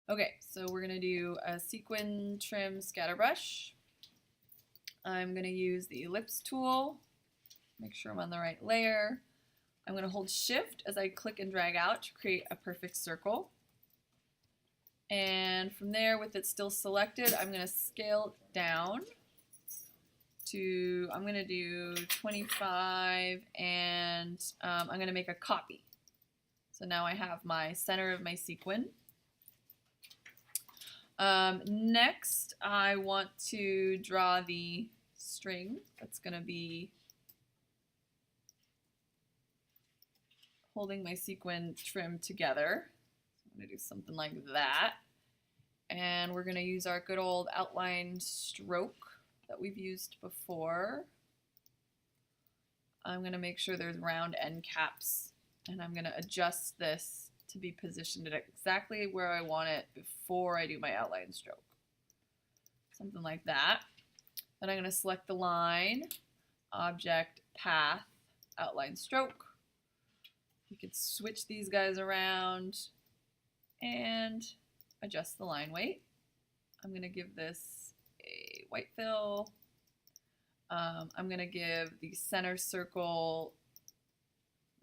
Okay, so we're gonna do a sequin trim scatter brush. I'm gonna use the ellipse tool, make sure I'm on the right layer. I'm gonna hold shift as I click and drag out to create a perfect circle. And from there, with it still selected, I'm gonna scale down to, I'm going to do 25, and I'm going to make a copy. So now I have my center of my sequin. Next, I want to draw the string that's going to be holding my sequin trim together. So I'm going to do something like that. And we're going to use our good old outline stroke that we've used before. I'm going to make sure there's round end caps, and I'm going to adjust this to be positioned at exactly where I want it before I do my outline stroke. Something like that. Then I'm going to select the line, object, path, outline stroke. You could switch these guys around and adjust the line weight. I'm going to give this a white fill. I'm going to give the center circle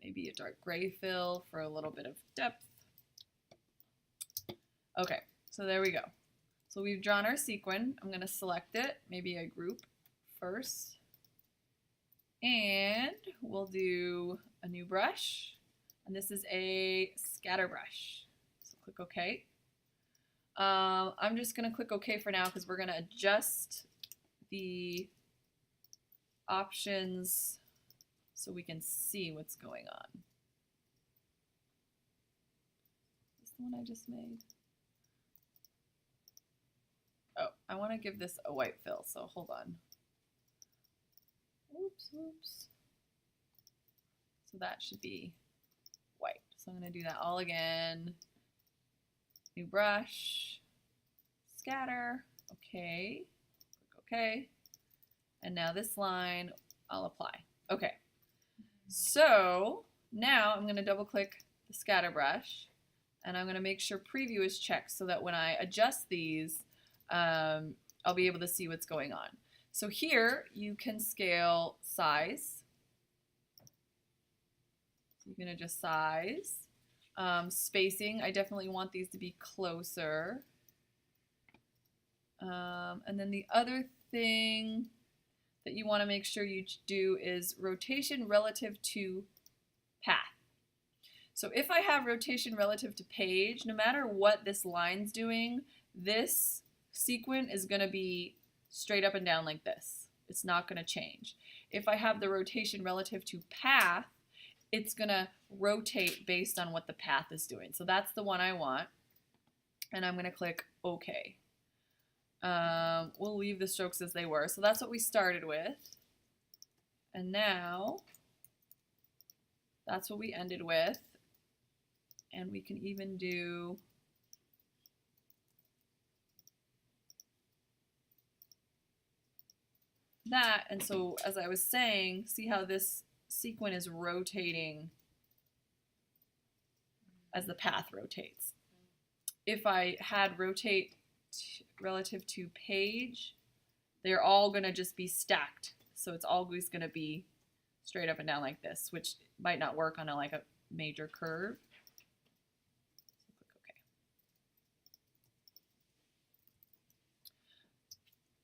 maybe a dark gray fill for a little bit of depth. Okay, so there we go. So we've drawn our sequin. I'm going to select it, maybe a group first. And we'll do a new brush. And this is a scatter brush. So click OK. I'm just going to click OK for now because we're going to adjust the options so we can see what's going on. Is this the one I just made? Oh, I want to give this a white fill, so hold on. Oops, oops. So that should be white. So I'm going to do that all again. New brush, scatter, okay, click OK. And now this line I'll apply. Okay, so now I'm going to double click the scatter brush, and I'm going to make sure preview is checked so that when I adjust these, I'll be able to see what's going on. So here you can scale size. So you can adjust size. Spacing, I definitely want these to be closer. And then the other thing that you want to make sure you do is rotation relative to path. So if I have rotation relative to page, no matter what this line's doing, this sequin is going to be straight up and down like this. It's not going to change. If I have the rotation relative to path, it's going to rotate based on what the path is doing. So that's the one I want. And I'm going to click OK. We'll leave the strokes as they were. So that's what we started with. And now that's what we ended with. And we can even do that. And so as I was saying, see how this sequin is rotating as the path rotates. If I had rotate relative to page, they're all going to just be stacked. So it's always going to be straight up and down like this, which might not work on like a major curve. So click OK.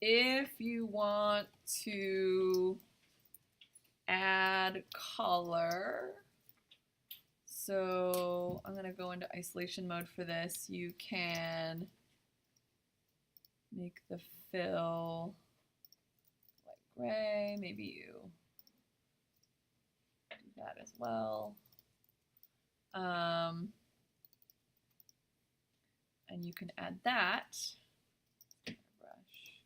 If you want to add color, so I'm going to go into isolation mode for this. You can make the fill light gray. Maybe you do that as well. And you can add that. Brush.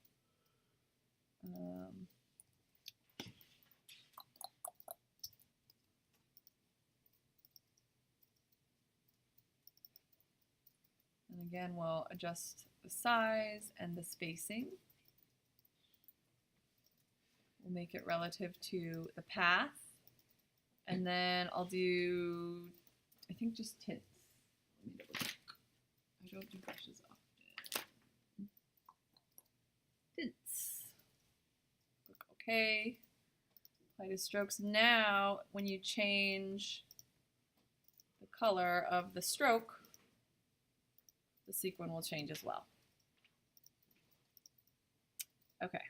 And again, we'll adjust the size and the spacing. We'll make it relative to the path. And then I'll do, I think, just tints. Let me double check. I don't do brushes often. Tints. Click OK. Apply to strokes. Now, when you change the color of the stroke, the sequin will change as well. Okay.